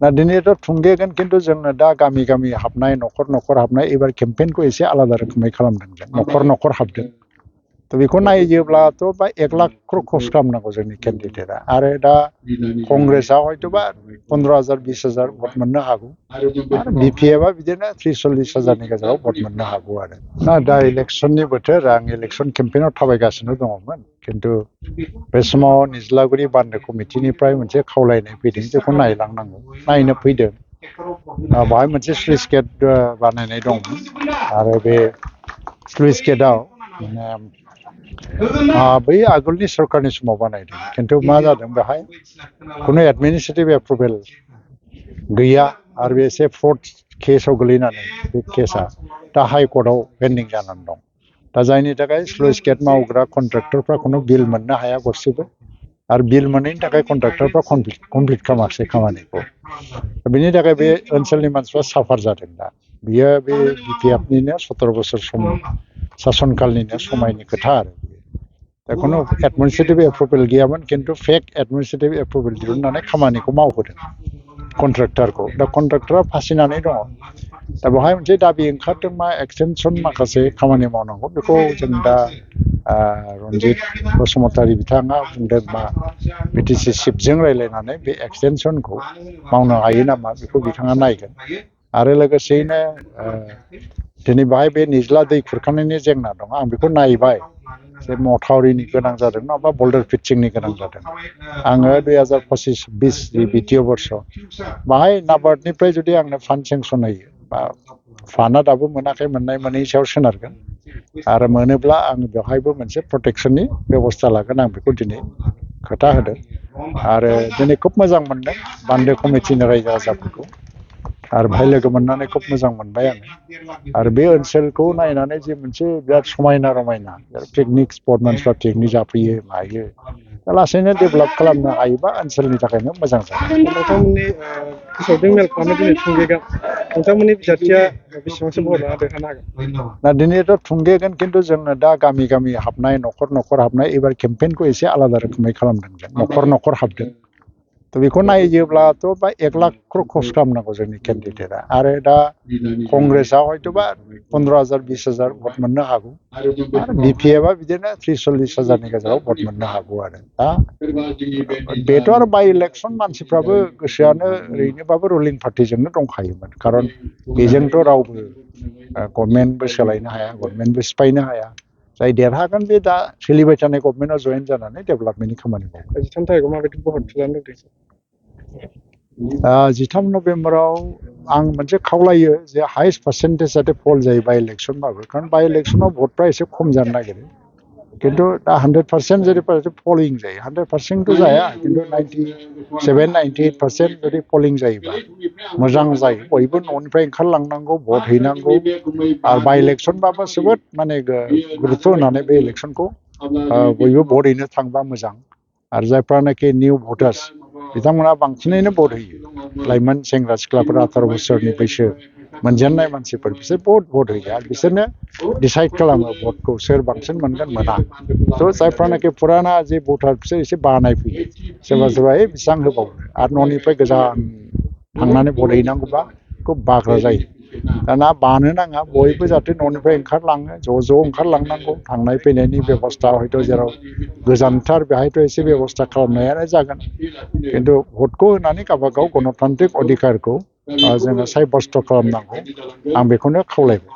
ना दिनैथ' थुंगेगोन खिन्थु जोङो दा गामि गामि हाबनाय न'खर हाबनाय एबार केम्पेइनखौ एसे आलादा रोखोमै खालामदों जों न'खर हाबदों तो बेखौ नायोब्लाथ' बा 1 लाख खरस खालामनांगौ जोंनि केन्डिडेटआ आरो दा कंग्रेसआ हयथ'बा 15,000 20,000 भट मोननो हागौ आरो बिपिएफआ बिदिनो 30-40,000नि गेजेराव भट मोननो हागौ आरो ना दा इलेक्सननि बोथोर आं इलेक्सन केम्पेइनाव थाबायगासिनो दङमोन खिन्थु बे समाव निज्लागुरि बान्दो कमिटिनिफ्राय मोनसे खावलायनाय फैदों जेखौ नायलांनांगौ नायनो फैदों बाहाय मोनसे स्लुइस गेट बानायनाय दंमोन आरो बे स्लुइस गेटआव बै आगोलनि सरकारनि समाव बानायदों खिन्थु मा जादों बेहाय खुनु एडमिनिस्ट्रेटिभ एप्रुभेल गैया आरो बे एसे फ्रड केसाव गोलैनानै बे केसा दा हाइकर्टआव पेन्डिं जानानै दं दा जायनि थाखाय स्लुइस गेट मावग्रा कन्ट्रेक्टरफ्रा खुनु बिल मोननो हाया गरसेबो आरो बिल मोनैनि थाखाय कन्ट्रेक्टरफ्रा कमप्लिट खालामाखिसै खामानिखौ बेनि थाखाय बे ओनसोलनि मानसिफ्रा साफार जादों दा बियो बे बिपिएफनिनो 17 बोसोर सम सासनकालनिनो समायनि खोथा आरो दा खुनु एडमिनिस्ट्रेटिभ एप्रुभेल गैयामोन खिन्थु फेक एडमिनिस्ट्रेटिभ एप्रुभेल दिहुननानै खामानिखौ मावहोदों कन्ट्रेक्टरखौ दा कन्ट्रेक्टरा फासिनानै दङ दा बेवहाय मोनसे दाबि ओंखारदों मा एक्सटेनसन माखासे खामानि मावनांगौ बेखौ जों दा रन्जित बसुमतारी बिथाङा बुंदों मा बिटिसि चिफजों रायज्लायनानै बे एक्सटेनसनखौ मावनो हायो नामा बेखौ बिथाङा नायगोन आरो लोगोसेयैनो दिनै बाहाय बे निज्ला दै खुरखानायनि जेंना दं आं बेखौ नायबाय जे मथावरिनि गोनां जादों नङाबा बल्डार फिटसिंनि गोनां जादों आङो 2025-20 जि बिटिअ बर्ष बाहाय नाबार्डनिफ्राय जुदि आंनो फान्ड सेंसन होयो बा फान्डआ दाबो मोनाखै मोननाय मोनैनि सायाव सोनारगोन आरो मोनोब्ला आं बेवहायबो मोनसे प्रटेक्सननि बेबस्था लागोन आं बेखौ दिनै खोथा होदों आरो दिनै खुब मोजां मोनदों बान्दो कमिटिनि रायजो राजाफोरखौ आरो बेहाय लोगो मोननानै खुब मोजां मोनबाय आङो आरो बे ओनसोलखौ नायनानै जे मोनसे बिराद समायना रमायना पिकनिक स्पट मानसिफ्रा पिकनिक जाफैयो मायो दा लासैनो डेभेलप खालामनो हायोबा ओनसोलनि थाखायनो मोजां जागोन नोंथांमोननि फोसावदों मेल खालामनाय दिनै थुंगेगोन नोंथांमोननि बिजाथिया बेसेबांसो भट लाना देरहानो हागोन ना दिनैथ' थुंगेगोन खिन्थु जोङो दा गामि गामि हाबनाय न'खर हाबनाय एबार केम्पेइनखौ एसे आलादा रोखोमै खालामदों जों न'खर हाबदों तो बेखौ नायोब्लाथ' बा 1 लाख खरस खालामनांगौ जोंनि केन्डिडेटआ आरो दा कंग्रेसआ हयथ'बा 15,000 20,000 भट मोननो हागौ आरो बिपिएफआ बिदिनो 30-40,000नि गेजेराव भट मोननो हागौ आरो दा बेथ' आरो बाइ इलेक्सन मानसिफ्राबो गोसोआनो ओरैनोबाबो रुलिं पार्टिजोंनो दंखायोमोन खारन बेजोंथ' रावबो गभर्नमेन्टबो सोलायनो हाया गभर्नमेन्टबो सिफायनो हाया जाय देरहागोन बे दा सोलिबाय थानाय गभर्नमेन्टआव जयेन जानानै डेभेलपमेन्टनि खामानि मावो 13 थारिखआव माबायदि भट लानो लुबैदों 13 नभेम्बराव आं मोनसे खावलायो जे हाइस्ट पार्सेन्टेज जाहाथे पल जायो बाइ इलेक्सनबाबो कारण बाइ इलेक्सनाव भटफ्रा एसे खम जानो नागिरो खिन्थु दा 100% जुदि पलिं जायो 100%थ' जाया खिन्थु 97-98% जुदि पलिं जायोबा मोजां जायो बयबो न'निफ्राय ओंखारलांनांगौ भट हैनांगौ आरो बाइ इलेक्सनबाबो जोबोद माने गुरुत्त' होनानै बे इलेक्सनखौ बयबो भट हैनो थांबा मोजां आरो जायफ्रानाखि निउ भटार्स बिथांमोना बांसिनैनो भट होयो लाइमोन सेंग्रा सिख्लाफोर 18 बोसोरनि बैसो मोनजेननाय मानसिफोर बिसोर बहुत भट होयो आरो बिसोरनो डिसाइड खालामो भटखौ सोर बांसिन मोनगोन मोना थ' जायफ्रानाखि फुराना जे भटार बिसोर एसे बानाय फैयो सोरबा बेसेबां होबावनो आरो न'निफ्राय गोजान थांनानै भट हैनांगौबा खुब बाग्रा जायो दाना बानो नाङा बयबो जाहाथे न'निफ्राय ओंखारलाङो ज' ओंखारलांनांगौ थांनाय फैनायनि बेबस्था हयथ' जेराव गोजानथार बेहायथ' एसे बेबस्था खालामनायानो जागोन खिन्थु भटखौ होनानै गावबागाव गणतान्त्रिक अधिकारखौ जोङो साब्यस्त खालामनांगौ आं बेखौनो खावलायबाय